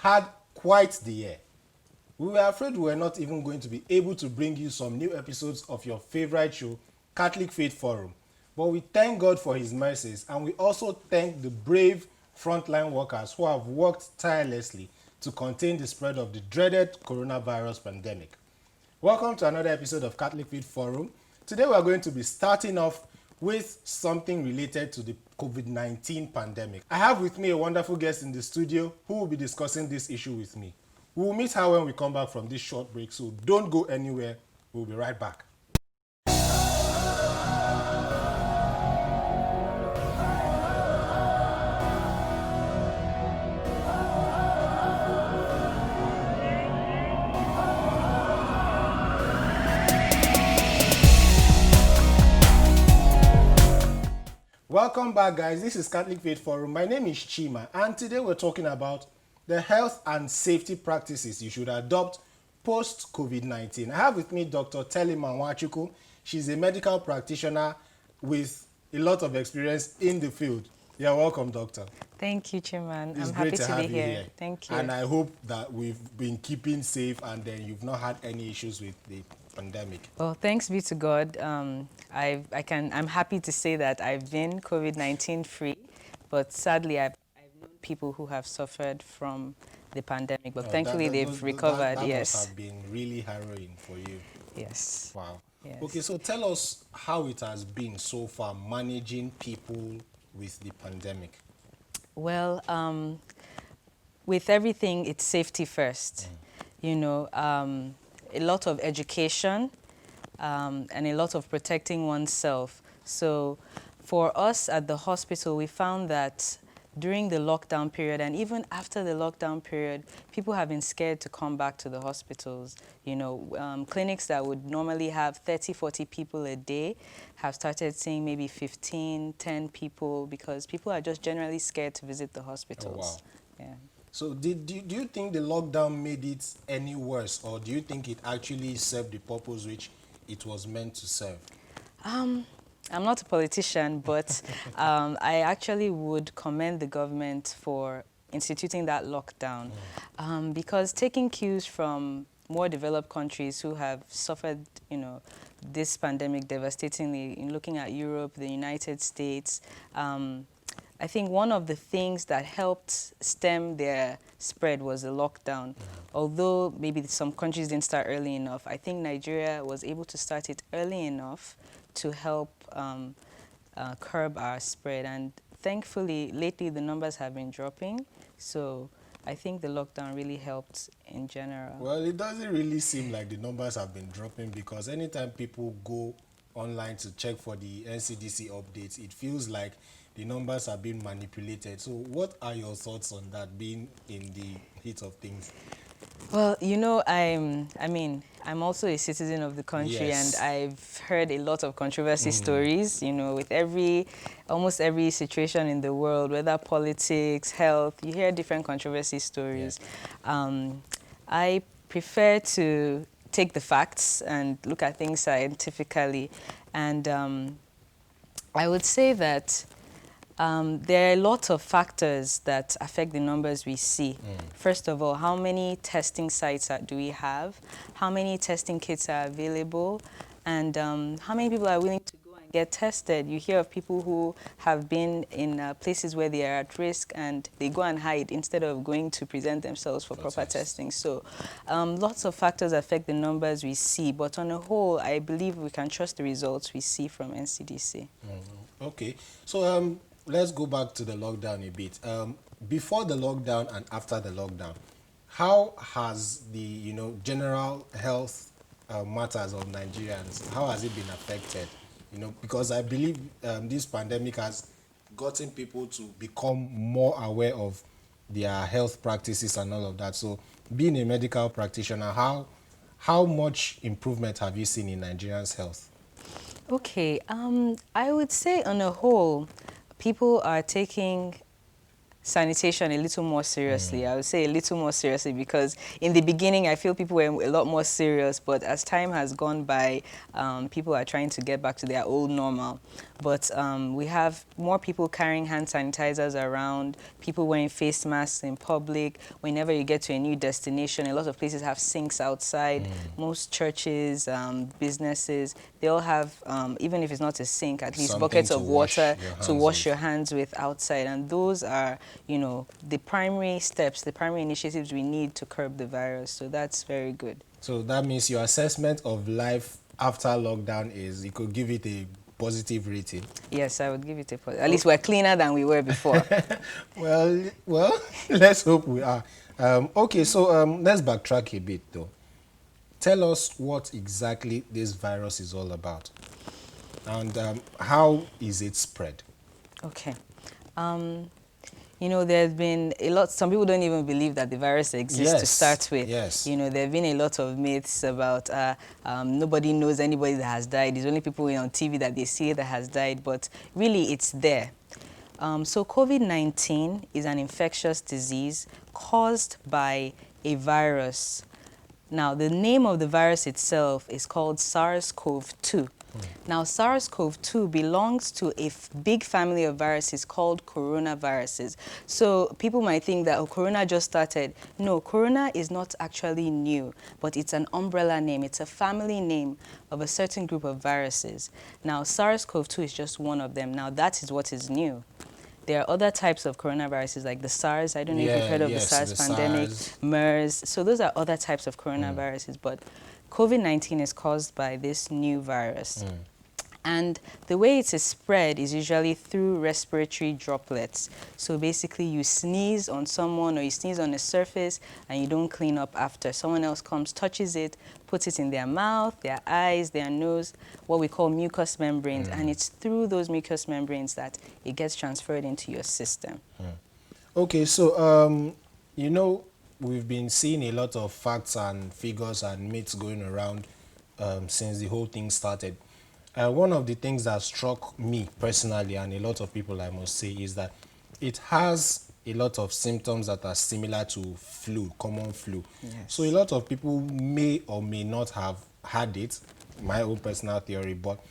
had quite the year. We were afraid we were not even going to be able to bring you some new episodes of your favorite show, Catholic Faith Forum. But we thank God for his mercies, and we also thank the brave frontline workers who have worked tirelessly to contain the spread of the dreaded coronavirus pandemic. Welcome to another episode of Catholic Faith Forum. Today we are going to be starting off with something related to the COVID-19 pandemic. I have with me a wonderful guest in the studio who will be discussing this issue with me. We will meet her when we come back from this short break, so don't go anywhere. We'll be right back. Welcome back, guys. This is Catholic Faith Forum. My name is Chima, and today we're talking about the health and safety practices you should adopt post-COVID-19. I have with me Dr. Telema Nwachukwu. She's a medical practitioner with a lot of experience in the field. You're welcome, doctor. Thank you, Chairman. It's I'm great happy to to have be you here. Thank you. And I hope that we've been keeping safe and then you've not had any issues with the pandemic. Well, thanks be to God. I'm happy to say that I've been COVID-19 free, but sadly I've known people who have suffered from the pandemic, but thankfully they've recovered. That yes. must have been really harrowing for you. Yes. Wow. Yes. Okay, so tell us how it has been so far managing people with the pandemic. Well, with everything, it's safety first. You know, a lot of education and a lot of protecting oneself. So for us at the hospital, we found that during the lockdown period and even after the lockdown period, people have been scared to come back to the hospitals. You know, clinics that would normally have 30, 40 people a day have started seeing maybe 15, 10 people because people are just generally scared to visit the hospitals. Oh, wow. Yeah. So do you think the lockdown made it any worse, or do you think it actually served the purpose which it was meant to serve? I'm not a politician, but I actually would commend the government for instituting that lockdown because taking cues from more developed countries who have suffered, you know, this pandemic devastatingly, in looking at Europe, the United States, I think one of the things that helped stem their spread was the lockdown. Although maybe some countries didn't start early enough, I think Nigeria was able to start it early enough to help curb our spread. And thankfully, lately the numbers have been dropping. So I think the lockdown really helped in general. Well, it doesn't really seem like the numbers have been dropping because anytime people go online to check for the NCDC updates, it feels like the numbers are being manipulated. So what are your thoughts on that, being in the heat of things? Well, you know, I'm also a citizen of the country, Yes. and I've heard a lot of controversy stories, you know, with almost every situation in the world, whether politics, health, you hear different controversy stories. Yeah. I prefer to take the facts and look at things scientifically, and I would say that there are a lot of factors that affect the numbers we see. First of all, how many testing sites do we have? How many testing kits are available? And how many people are willing to go and get tested? You hear of people who have been in places where they are at risk and they go and hide instead of going to present themselves for proper testing. So lots of factors affect the numbers we see. But on a whole, I believe we can trust the results we see from NCDC. Okay. So let's go back to the lockdown a bit. Before the lockdown and after the lockdown, how has the general health matters of Nigerians, how has it been affected? You know, because I believe this pandemic has gotten people to become more aware of their health practices and all of that. So, being a medical practitioner, how much improvement have you seen in Nigerians' health? Okay, I would say on a whole, people are taking sanitation a little more seriously. I would say a little more seriously because in the beginning, I feel people were a lot more serious, but as time has gone by, people are trying to get back to their old normal. But we have more people carrying hand sanitizers around, people wearing face masks in public. Whenever you get to a new destination, a lot of places have sinks outside. Most churches, businesses, they all have, even if it's not a sink, at least Something buckets to of wash water your to hands wash with. your hands with outside. And those are, you know, the primary steps, the primary initiatives we need to curb the virus. So that's very good. So that means your assessment of life after lockdown is you could give it a positive rating. Yes, I would give it a positive. At least we're cleaner than we were before. Well, let's hope we are. Okay, so let's backtrack a bit though. Tell us what exactly this virus is all about, and how is it spread? Okay. You know, there's been a lot, some people don't even believe that the virus exists to start with. Yes. You know, there have been a lot of myths about nobody knows anybody that has died. It's only people on TV that they see that has died, but really it's there. So COVID-19 is an infectious disease caused by a virus. Now, the name of the virus itself is called SARS-CoV-2. Now, SARS-CoV-2 belongs to a big family of viruses called coronaviruses. So people might think that, oh, corona just started. No, corona is not actually new, but it's an umbrella name. It's a family name of a certain group of viruses. Now, SARS-CoV-2 is just one of them. Now, that is what is new. There are other types of coronaviruses like the SARS. I don't know if you've heard of the SARS pandemic, MERS. So those are other types of coronaviruses. But COVID-19 is caused by this new virus. And the way it is spread is usually through respiratory droplets. So basically you sneeze on someone or you sneeze on a surface and you don't clean up after. Someone else comes, touches it, puts it in their mouth, their eyes, their nose, what we call mucous membranes. And it's through those mucous membranes that it gets transferred into your system. Okay, so, you know, we've been seeing a lot of facts and figures and myths going around since the whole thing started. One of the things that struck me personally, and a lot of people, I must say, is that it has a lot of symptoms that are similar to flu, common flu. Yes. So a lot of people may or may not have had it, my own personal theory, but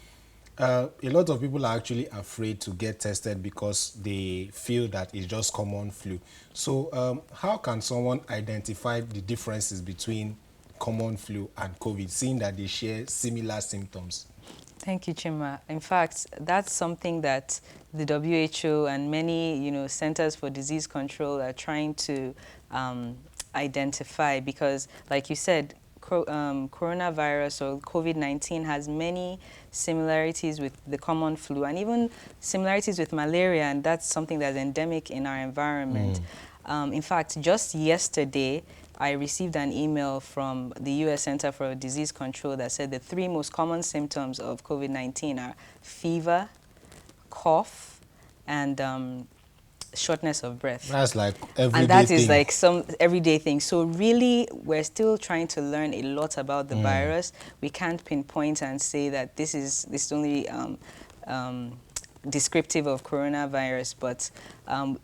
a lot of people are actually afraid to get tested because they feel that it's just common flu. So how can someone identify the differences between common flu and COVID, seeing that they share similar symptoms? Thank you, Chima. In fact, that's something that the WHO and many, you know, Centers for Disease Control are trying to identify because, like you said, coronavirus or COVID-19 has many similarities with the common flu and even similarities with malaria, and that's something that's endemic in our environment. In fact, just yesterday, I received an email from the U.S. Center for Disease Control that said the 3 most common symptoms of COVID-19 are fever, cough, and shortness of breath. That's like everyday And that is thing. like some everyday thing. So really, we're still trying to learn a lot about the virus. We can't pinpoint and say that this is only descriptive of coronavirus, but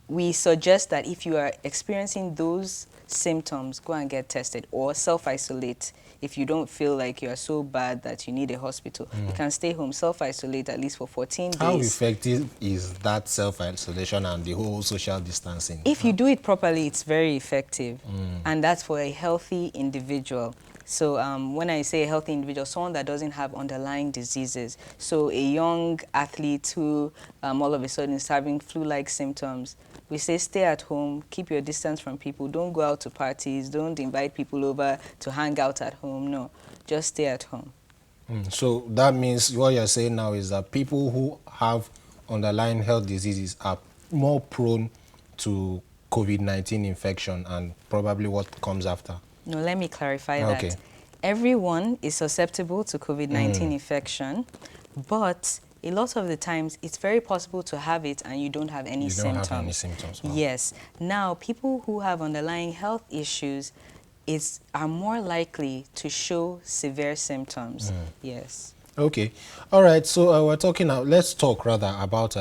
we suggest that if you are experiencing those symptoms, go and get tested or self-isolate. If you don't feel like you are so bad that you need a hospital, you can stay home, self-isolate at least for 14 days. How effective is that self-isolation and the whole social distancing? If you do it properly, it's very effective, and that's for a healthy individual. So when I say a healthy individual, someone that doesn't have underlying diseases. So a young athlete who all of a sudden is having flu-like symptoms, we say stay at home, keep your distance from people, don't go out to parties, don't invite people over to hang out at home, no, just stay at home. So that means what you're saying now is that people who have underlying health diseases are more prone to COVID-19 infection and probably what comes after. No, let me clarify Okay. that. Everyone is susceptible to COVID-19 infection, but a lot of the times it's very possible to have it and you don't have any symptoms. Have any symptoms. Wow. Yes. Now, people who have underlying health issues are more likely to show severe symptoms. Yes. Okay. All right. So we're talking now. Let's talk rather about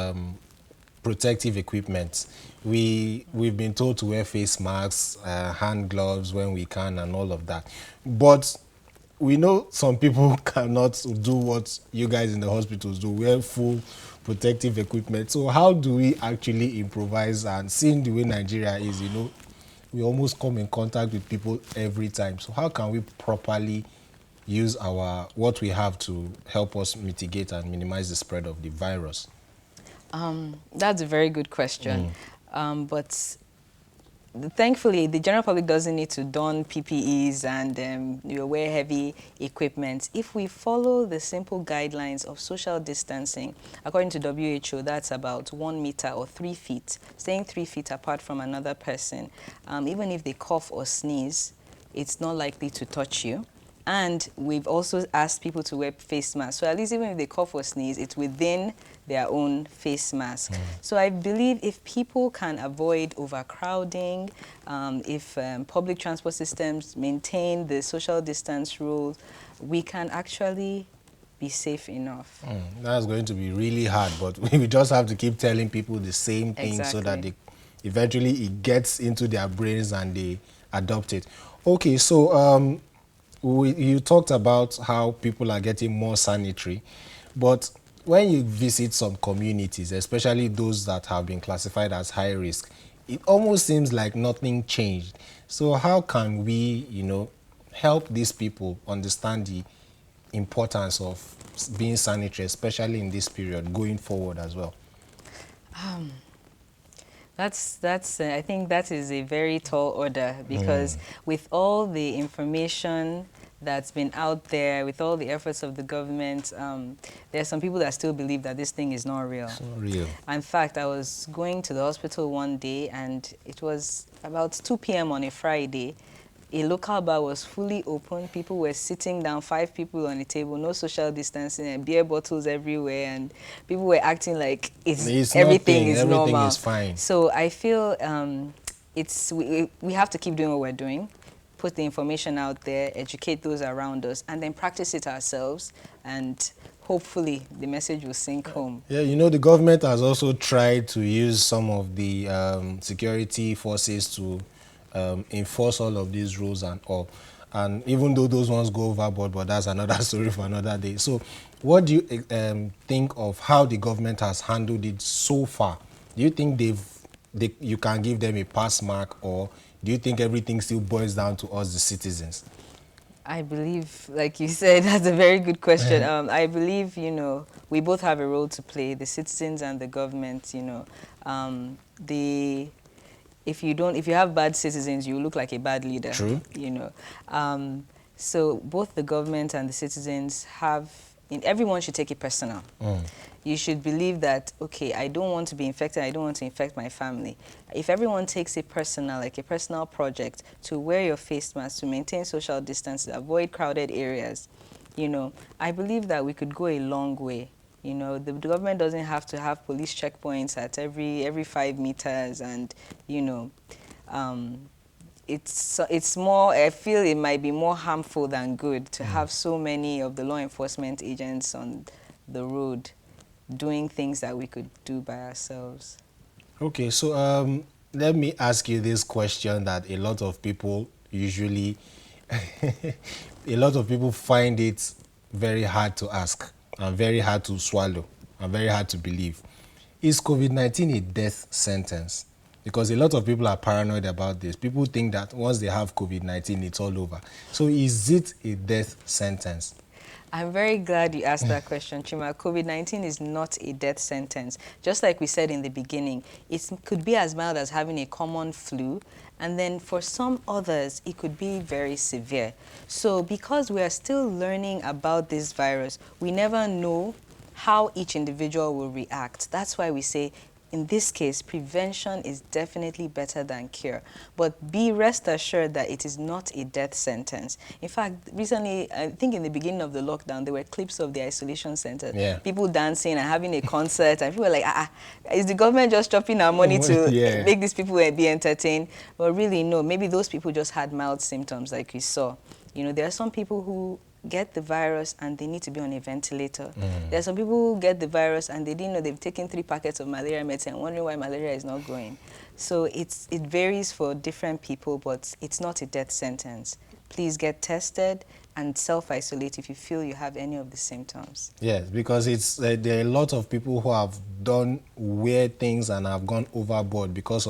protective equipment. We've been told to wear face masks, hand gloves when we can, and all of that. But we know some people cannot do what you guys in the hospitals do, wear full protective equipment. So how do we actually improvise? And seeing the way Nigeria is, we almost come in contact with people every time. So how can we properly use what we have to help us mitigate and minimize the spread of the virus? That's a very good question. But thankfully, the general public doesn't need to don PPEs and wear heavy equipment. If we follow the simple guidelines of social distancing, according to WHO, that's about 1 meter or 3 feet, staying 3 feet apart from another person. Even if they cough or sneeze, it's not likely to touch you. And we've also asked people to wear face masks. So at least even if they cough or sneeze, it's within their own face mask. So I believe if people can avoid overcrowding, if public transport systems maintain the social distance rules, we can actually be safe enough. That's going to be really hard, but we just have to keep telling people the same thing so that eventually it gets into their brains and they adopt it. Okay, so you talked about how people are getting more sanitary, but when you visit some communities, especially those that have been classified as high risk, it almost seems like nothing changed. So how can we, help these people understand the importance of being sanitary, especially in this period, going forward as well? I think that is a very tall order, because with all the information that's been out there, with all the efforts of the government, there are some people that still believe that this thing is not real. It's not real. In fact, I was going to the hospital one day, and it was about 2 p.m. on a Friday. A local bar was fully open. People were sitting down, 5 people on a table, no social distancing, and beer bottles everywhere, and people were acting like everything is normal. Everything is fine. So I feel we have to keep doing what we're doing, put the information out there, educate those around us, and then practice it ourselves, and hopefully the message will sink home. Yeah, the government has also tried to use some of the security forces to enforce all of these rules and all. And even though those ones go overboard, but that's another story for another day. So what do you think of how the government has handled it so far? Do you think you can give them a pass mark, or do you think everything still boils down to us, the citizens? I believe, like you said, that's a very good question. I believe, we both have a role to play, the citizens and the government. If you have bad citizens, you look like a bad leader. True. So both the government and the citizens everyone should take it personal. You should believe that, okay, I don't want to be infected, I don't want to infect my family. If everyone takes it personal, like a personal project, to wear your face mask, to maintain social distance, to avoid crowded areas, I believe that we could go a long way. The government doesn't have to have police checkpoints at every 5 meters, and it's more, I feel it might be more harmful than good to have so many of the law enforcement agents on the road doing things that we could do by ourselves. Okay, so let me ask you this question that a lot of people usually a lot of people find it very hard to ask and very hard to swallow and very hard to believe. Is COVID-19 a death sentence? Because a lot of people are paranoid about this. People think that once they have COVID-19, it's all over. So is it a death sentence? I'm very glad you asked that question, Chima. COVID-19 is not a death sentence. Just like we said in the beginning, it could be as mild as having a common flu, and then for some others, it could be very severe. So because we are still learning about this virus, we never know how each individual will react. That's why we say, in this case, prevention is definitely better than cure. But rest assured that it is not a death sentence. In fact, recently, I think in the beginning of the lockdown, there were clips of the isolation center. Yeah. People dancing and having a concert, and people were like, is the government just chopping our money to make these people be entertained? But really, no. Maybe those people just had mild symptoms like we saw. There are some people who get the virus and they need to be on a ventilator. There are some people who get the virus and they didn't know they've taken 3 packets of malaria medicine and wondering why malaria is not going. So it varies for different people, but it's not a death sentence. Please get tested and self-isolate if you feel you have any of the symptoms. Yes, because there are a lot of people who have done weird things and have gone overboard because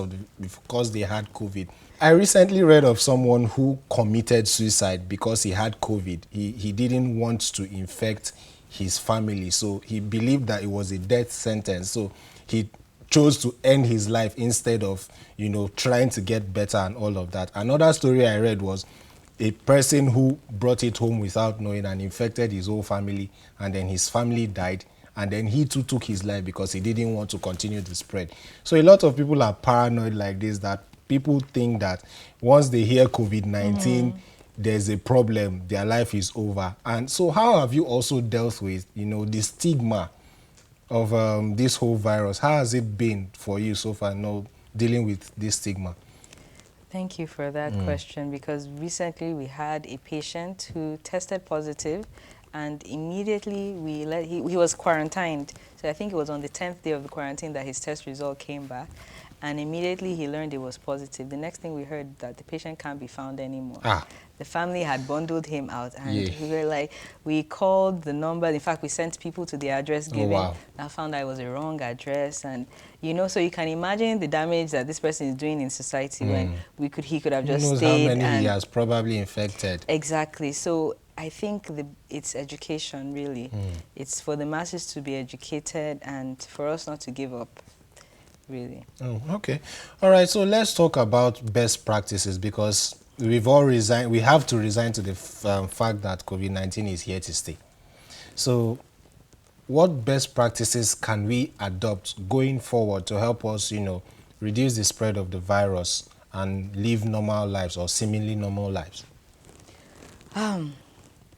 they had COVID. I recently read of someone who committed suicide because he had COVID. He didn't want to infect his family, so he believed that it was a death sentence. So he chose to end his life instead of, trying to get better and all of that. Another story I read was a person who brought it home without knowing and infected his whole family, and then his family died, and then he too took his life because he didn't want to continue the spread. So a lot of people are paranoid like this, that people think that once they hear COVID-19, there's a problem, their life is over. And so how have you also dealt with, the stigma of this whole virus? How has it been for you so far, dealing with this stigma? Thank you for that question, because recently we had a patient who tested positive, and immediately he was quarantined. So I think it was on the 10th day of the quarantine that his test result came back, and immediately he learned it was positive. The next thing we heard, that the patient can't be found anymore. The family had bundled him out, and we were like, we called the number. In fact, we sent people to the address given. Wow. I found out it was a wrong address, and so you can imagine the damage that this person is doing in society when he could have just Who knows stayed. how many he has probably infected. Exactly. So I think it's education, really. It's for the masses to be educated and for us not to give up, really. Oh, okay. All right, so let's talk about best practices, because we've all resigned. We have to resign to the fact that COVID-19 is here to stay. So what best practices can we adopt going forward to help us, reduce the spread of the virus and live normal lives, or seemingly normal lives?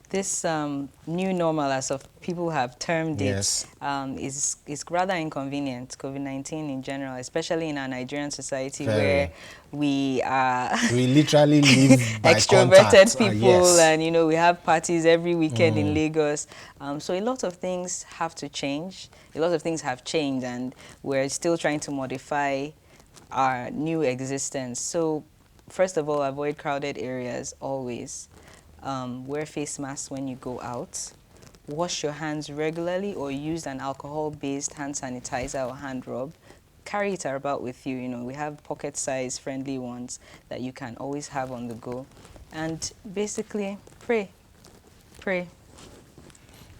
This new normal, as of people have termed Yes. it, is rather inconvenient, COVID-19 in general, especially in our Nigerian society. Very. Where we are We literally live by extroverted contact. people, Yes. and we have parties every weekend in Lagos. So a lot of things have to change. A lot of things have changed, and we're still trying to modify our new existence. So first of all, avoid crowded areas always. Wear face masks when you go out. Wash your hands regularly, or use an alcohol-based hand sanitizer or hand rub. Carry it about with you. We have pocket-size friendly ones that you can always have on the go. And basically, pray. Pray.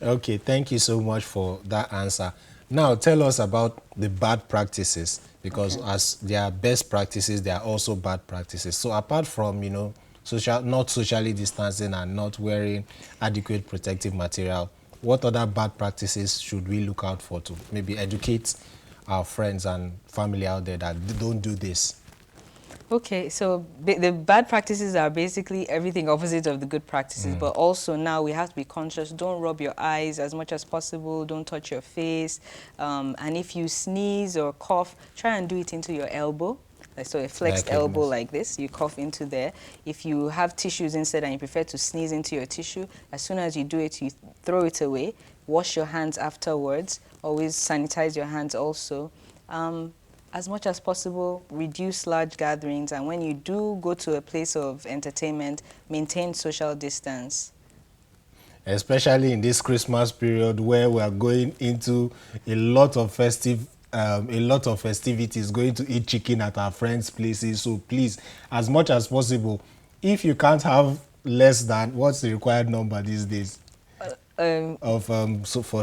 Okay, thank you so much for that answer. Now, tell us about the bad practices, because as there are best practices, there are also bad practices. So apart from, not socially distancing and not wearing adequate protective material, what other bad practices should we look out for to maybe educate our friends and family out there that don't do this? Okay, so the bad practices are basically everything opposite of the good practices, but also now we have to be conscious. Don't rub your eyes as much as possible. Don't touch your face. And if you sneeze or cough, try and do it into your elbow. So a flexed elbow like this, you cough into there. If you have tissues instead and you prefer to sneeze into your tissue, as soon as you do it, you throw it away. Wash your hands afterwards. Always sanitize your hands also. As much as possible, reduce large gatherings. And when you do go to a place of entertainment, maintain social distance. Especially in this Christmas period, where we are going into a lot of festivities, going to eat chicken at our friends' places. So please, as much as possible, if you can't have less than, what's the required number these days? For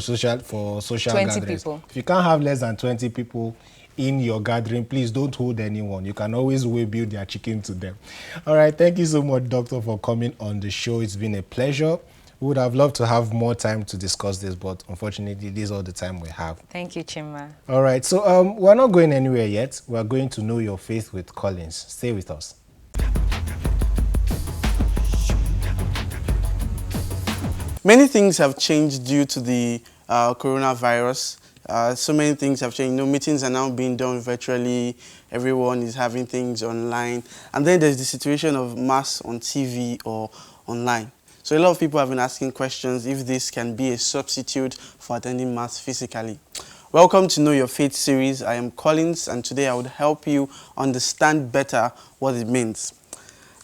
social 20 gatherings. people. If you can't have less than 20 people in your gathering, please don't hold anyone. You can always build their chicken to them. All right, thank you so much, Doctor, for coming on the show. It's been a pleasure. We would have loved to have more time to discuss this, but unfortunately, this is all the time we have. Thank you, Chima. All right, so we're not going anywhere yet. We're going to know your faith with Collins. Stay with us. Many things have changed due to the coronavirus. So many things have changed. Meetings are now being done virtually. Everyone is having things online. And then there's the situation of mass on TV or online. So a lot of people have been asking questions if this can be a substitute for attending Mass physically. Welcome to Know Your Faith series. I am Collins, and today I would help you understand better what it means.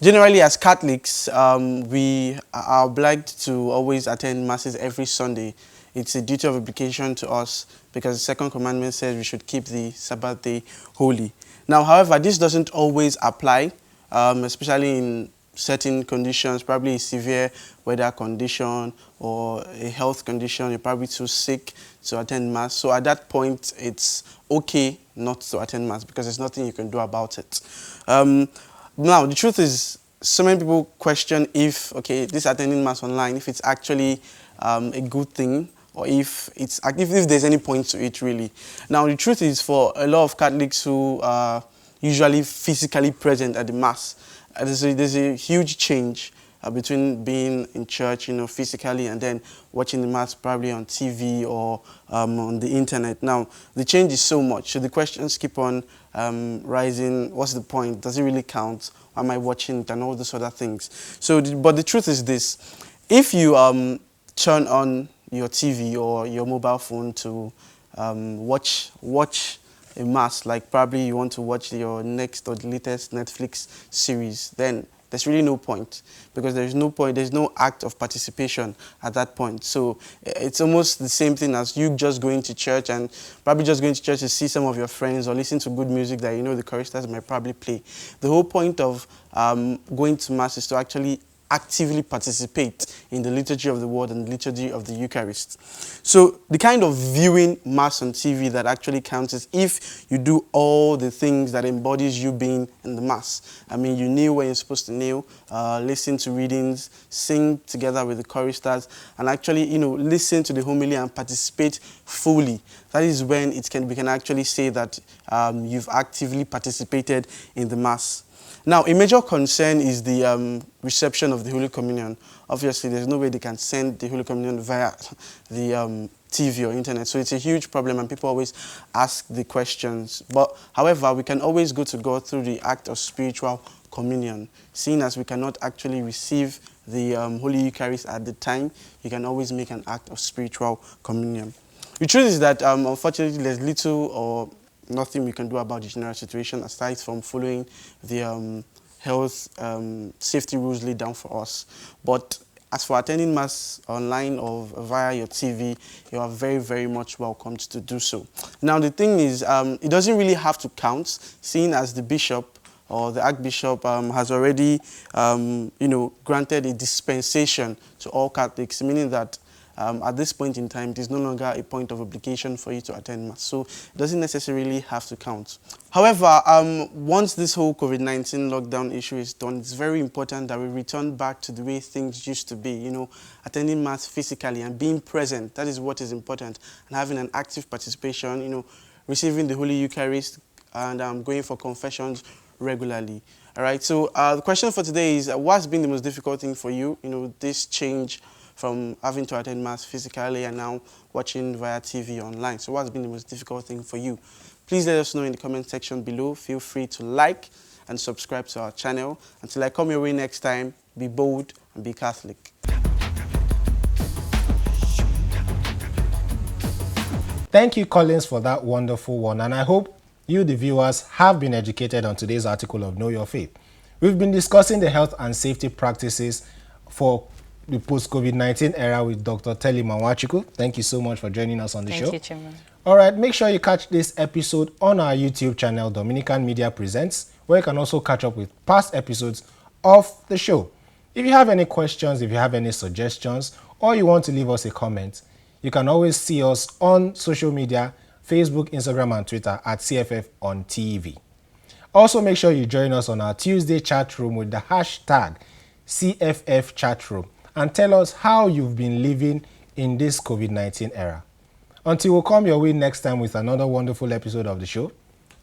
Generally, as Catholics, we are obliged to always attend Masses every Sunday. It's a duty of obligation to us because the second commandment says we should keep the Sabbath day holy. Now, however, this doesn't always apply, especially in certain conditions, probably a severe weather condition or a health condition. You're probably too sick to attend Mass. So at that point, it's okay not to attend Mass because there's nothing you can do about it. Now, the truth is, so many people question if, okay, this attending Mass online, if it's actually a good thing or if there's any point to it, really. Now, the truth is, for a lot of Catholics who are usually physically present at the Mass, there's a huge change between being in church, physically, and then watching the Mass probably on TV or on the internet. Now, the change is so much, so the questions keep on rising. What's the point? Does it really count? Why am I watching it? And all those other things. But the truth is this: if you turn on your TV or your mobile phone to watch a Mass, like probably you want to watch your next or the latest Netflix series, then there's really no point, because there's no act of participation at that point. So it's almost the same thing as you just going to church and probably just going to church to see some of your friends or listen to good music that the choristers might probably play. The whole point of going to Mass is to actually actively participate in the liturgy of the word and the liturgy of the Eucharist. So the kind of viewing Mass on TV that actually counts is if you do all the things that embodies you being in the Mass. I mean, you kneel when you're supposed to kneel, listen to readings, sing together with the choristers, and actually, listen to the homily and participate fully. That is when we can actually say that you've actively participated in the Mass. Now, a major concern is the reception of the Holy Communion. Obviously, there's no way they can send the Holy Communion via the TV or internet. So it's a huge problem, and people always ask the questions. But, however, we can always go to God through the act of spiritual communion. Seeing as we cannot actually receive the Holy Eucharist at the time, you can always make an act of spiritual communion. The truth is that, unfortunately, there's little or nothing we can do about the general situation aside from following the health safety rules laid down for us. But as for attending Mass online or via your TV, you are very, very much welcome to do so. Now, the thing is, it doesn't really have to count, seeing as the bishop or the archbishop has already, granted a dispensation to all Catholics, meaning that at this point in time, it is no longer a point of obligation for you to attend Mass. So it doesn't necessarily have to count. However, once this whole COVID-19 lockdown issue is done, it's very important that we return back to the way things used to be, attending Mass physically and being present. That is what is important. And having an active participation, receiving the Holy Eucharist and going for confessions regularly. All right, so the question for today is, what's been the most difficult thing for you, this change from having to attend Mass physically and now watching via TV online? So what's been the most difficult thing for you? Please let us know in the comment section below. Feel free to like and subscribe to our channel. Until I come your way next time, be bold and be Catholic. Thank you, Collins, for that wonderful one, and I hope you, the viewers, have been educated on today's article of Know Your Faith. We've been discussing the health and safety practices for the post-COVID-19 era with Dr. Telema Nwachukwu. Thank you so much for joining us on the show. Thank you, Chairman. All right, make sure you catch this episode on our YouTube channel, Dominican Media Presents, where you can also catch up with past episodes of the show. If you have any questions, if you have any suggestions, or you want to leave us a comment, you can always see us on social media, Facebook, Instagram, and Twitter at CFF on TV. Also, make sure you join us on our Tuesday chat room with the hashtag CFF chat room, and tell us how you've been living in this COVID-19 era. Until we come your way next time with another wonderful episode of the show,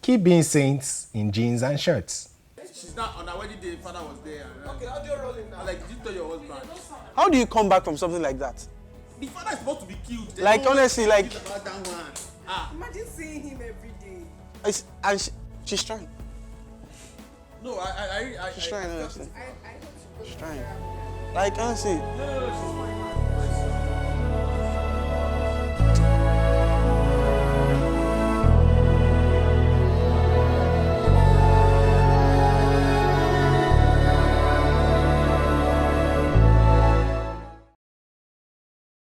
keep being saints in jeans and shirts. She's not on her wedding day, father was there. Okay, how do you roll it now? Like, did you tell your husband? How do you come back from something like that? The father is supposed to be killed. Like, honestly, like... Imagine seeing him every day. She's trying. No, She's trying, honestly. I hope she goes She's trying. to I can't see. No, she's fine now.